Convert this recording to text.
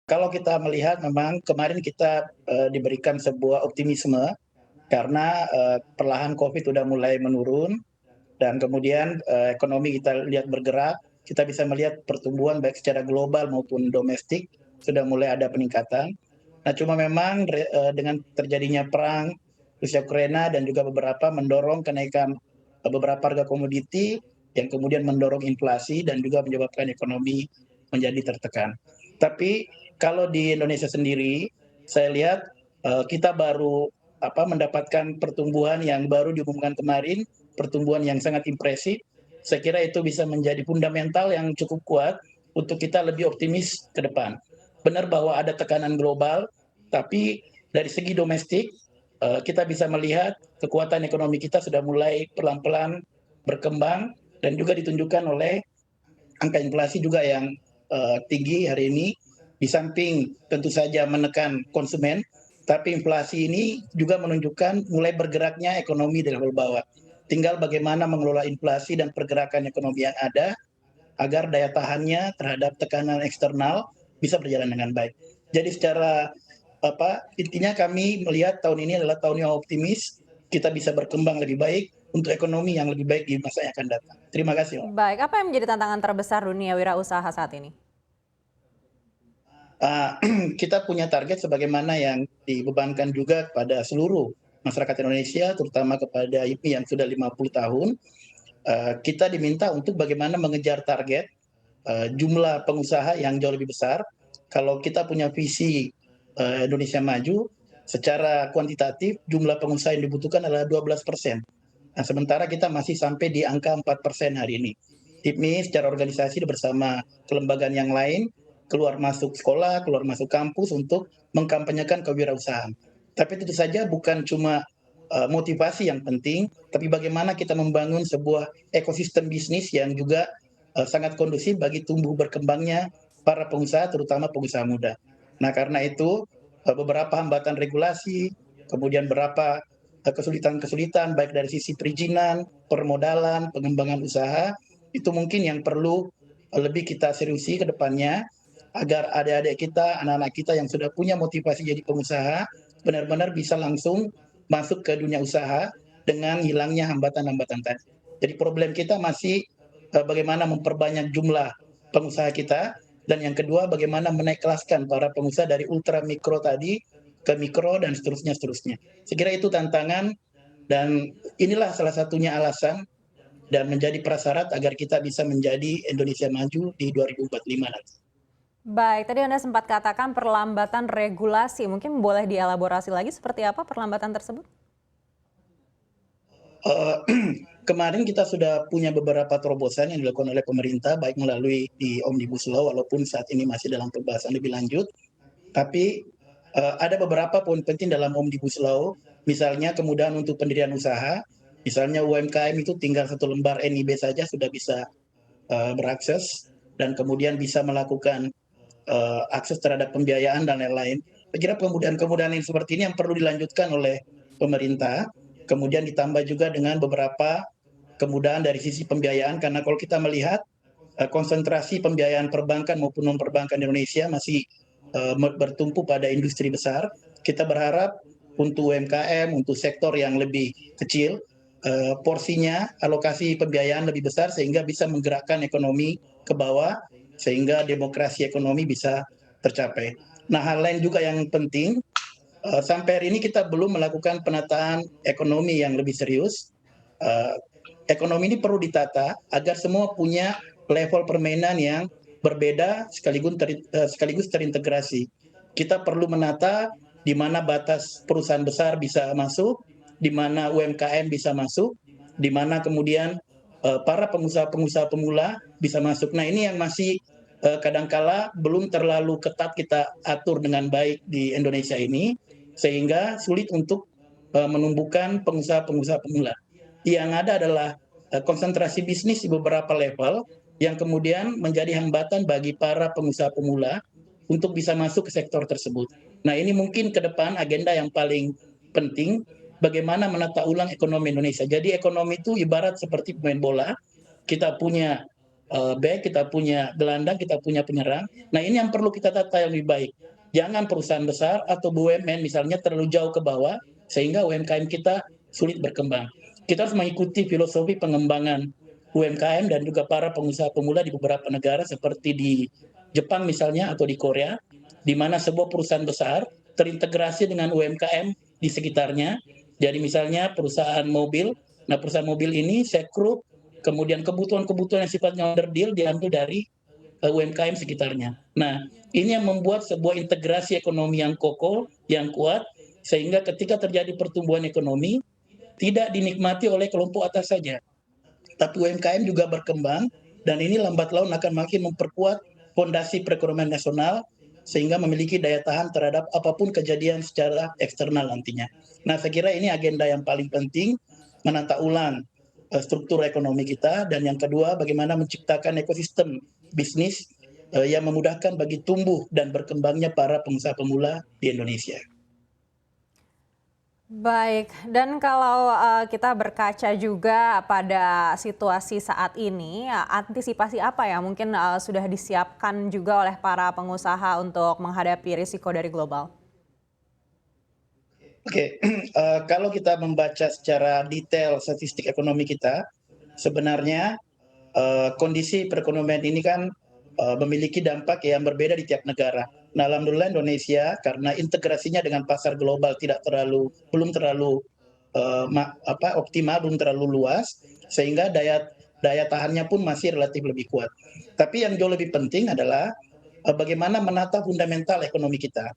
Kalau kita melihat memang kemarin kita diberikan sebuah optimisme karena perlahan COVID sudah mulai menurun dan kemudian ekonomi kita lihat bergerak, kita bisa melihat pertumbuhan baik secara global maupun domestik sudah mulai ada peningkatan. Nah, cuma memang dengan terjadinya perang Rusia Ukraina dan juga beberapa mendorong kenaikan beberapa harga komoditi yang kemudian mendorong inflasi dan juga menyebabkan ekonomi menjadi tertekan. Tapi kalau di Indonesia sendiri, saya lihat kita baru mendapatkan pertumbuhan yang baru diumumkan kemarin, pertumbuhan yang sangat impresif. Saya kira itu bisa menjadi fundamental yang cukup kuat untuk kita lebih optimis ke depan. Benar bahwa ada tekanan global, tapi dari segi domestik kita bisa melihat kekuatan ekonomi kita sudah mulai pelan-pelan berkembang dan juga ditunjukkan oleh angka inflasi juga yang tinggi hari ini. Di samping tentu saja menekan konsumen, tapi inflasi ini juga menunjukkan mulai bergeraknya ekonomi di level bawah. Tinggal bagaimana mengelola inflasi dan pergerakan ekonomi yang ada agar daya tahannya terhadap tekanan eksternal bisa berjalan dengan baik. Jadi secara intinya kami melihat tahun ini adalah tahun yang optimis, kita bisa berkembang lebih baik untuk ekonomi yang lebih baik di masa yang akan datang. Terima kasih, Pak. Baik, apa yang menjadi tantangan terbesar dunia wirausaha saat ini? Kita punya target sebagaimana yang dibebankan juga kepada seluruh masyarakat Indonesia, terutama kepada IPI yang sudah 50 tahun. Kita diminta untuk bagaimana mengejar target jumlah pengusaha yang jauh lebih besar. Kalau kita punya visi Indonesia maju, secara kuantitatif jumlah pengusaha yang dibutuhkan adalah 12%. Nah, sementara kita masih sampai di angka 4% hari ini. IPMI secara organisasi bersama kelembagaan yang lain keluar masuk sekolah, keluar masuk kampus untuk mengkampanyekan kewirausahaan. Tapi tentu saja bukan cuma motivasi yang penting, tapi bagaimana kita membangun sebuah ekosistem bisnis yang juga sangat kondusif bagi tumbuh berkembangnya para pengusaha, terutama pengusaha muda. Nah, karena itu beberapa hambatan regulasi, kemudian beberapa kesulitan-kesulitan baik dari sisi perizinan, permodalan, pengembangan usaha, itu mungkin yang perlu lebih kita seriusi ke depannya agar adik-adik kita, anak-anak kita yang sudah punya motivasi jadi pengusaha benar-benar bisa langsung masuk ke dunia usaha dengan hilangnya hambatan-hambatan tadi. Jadi problem kita masih bagaimana memperbanyak jumlah pengusaha kita, dan yang kedua bagaimana menaik kelaskan para pengusaha dari ultra mikro tadi ke mikro dan seterusnya. Saya kira itu tantangan dan inilah salah satunya alasan dan menjadi prasyarat agar kita bisa menjadi Indonesia maju di 2045 nanti. Baik, tadi Anda sempat katakan perlambatan regulasi. Mungkin boleh dielaborasi lagi seperti apa perlambatan tersebut? Kemarin kita sudah punya beberapa terobosan yang dilakukan oleh pemerintah, baik melalui di Omnibus Law, walaupun saat ini masih dalam pembahasan lebih lanjut. Tapi ada beberapa poin penting dalam Omnibus Law, misalnya kemudahan untuk pendirian usaha, misalnya UMKM itu tinggal satu lembar NIB saja sudah bisa berakses, dan kemudian bisa melakukan akses terhadap pembiayaan dan lain-lain. Saya kira kemudahan-kemudahan yang seperti ini yang perlu dilanjutkan oleh pemerintah, kemudian ditambah juga dengan beberapa kemudahan dari sisi pembiayaan, karena kalau kita melihat konsentrasi pembiayaan perbankan maupun non-perbankan di Indonesia masih bertumpu pada industri besar. Kita berharap untuk UMKM, untuk sektor yang lebih kecil, porsinya, alokasi pembiayaan lebih besar sehingga bisa menggerakkan ekonomi ke bawah, sehingga demokrasi ekonomi bisa tercapai. Nah, hal lain juga yang penting, sampai hari ini kita belum melakukan penataan ekonomi yang lebih serius. Ekonomi ini perlu ditata agar semua punya level permainan yang berbeda sekaligus terintegrasi. Kita perlu menata di mana batas perusahaan besar bisa masuk, di mana UMKM bisa masuk, di mana kemudian para pengusaha-pengusaha pemula bisa masuk. Nah, ini yang masih kadangkala belum terlalu ketat kita atur dengan baik di Indonesia ini, sehingga sulit untuk menumbuhkan pengusaha-pengusaha pemula. Yang ada adalah konsentrasi bisnis di beberapa level yang kemudian menjadi hambatan bagi para pengusaha pemula untuk bisa masuk ke sektor tersebut. Nah, ini mungkin ke depan agenda yang paling penting, bagaimana menata ulang ekonomi Indonesia. Jadi ekonomi itu ibarat seperti pemain bola, kita punya back, kita punya gelandang, kita punya penyerang. Nah ini yang perlu kita tata yang lebih baik. Jangan perusahaan besar atau BUMN misalnya terlalu jauh ke bawah sehingga UMKM kita sulit berkembang. Kita harus mengikuti filosofi pengembangan UMKM dan juga para pengusaha pemula di beberapa negara seperti di Jepang misalnya atau di Korea, di mana sebuah perusahaan besar terintegrasi dengan UMKM di sekitarnya. Jadi misalnya perusahaan mobil, nah perusahaan mobil ini sekrup, kemudian kebutuhan-kebutuhan yang sifatnya under deal diambil dari UMKM sekitarnya. Nah, ini yang membuat sebuah integrasi ekonomi yang kokoh, yang kuat, sehingga ketika terjadi pertumbuhan ekonomi, tidak dinikmati oleh kelompok atas saja, tapi UMKM juga berkembang, dan ini lambat laun akan makin memperkuat fondasi perekonomian nasional, sehingga memiliki daya tahan terhadap apapun kejadian secara eksternal nantinya. Nah, saya kira ini agenda yang paling penting, menata ulang struktur ekonomi kita, dan yang kedua bagaimana menciptakan ekosistem bisnis yang memudahkan bagi tumbuh dan berkembangnya para pengusaha pemula di Indonesia. Baik, dan kalau kita berkaca juga pada situasi saat ini, antisipasi apa ya mungkin sudah disiapkan juga oleh para pengusaha untuk menghadapi risiko dari global? Oke, kalau kita membaca secara detail statistik ekonomi kita, sebenarnya kondisi perekonomian ini kan memiliki dampak yang berbeda di tiap negara. Nah, alhamdulillah Indonesia karena integrasinya dengan pasar global belum terlalu optimal, belum terlalu luas, sehingga daya tahannya pun masih relatif lebih kuat. Tapi yang jauh lebih penting adalah bagaimana menata fundamental ekonomi kita.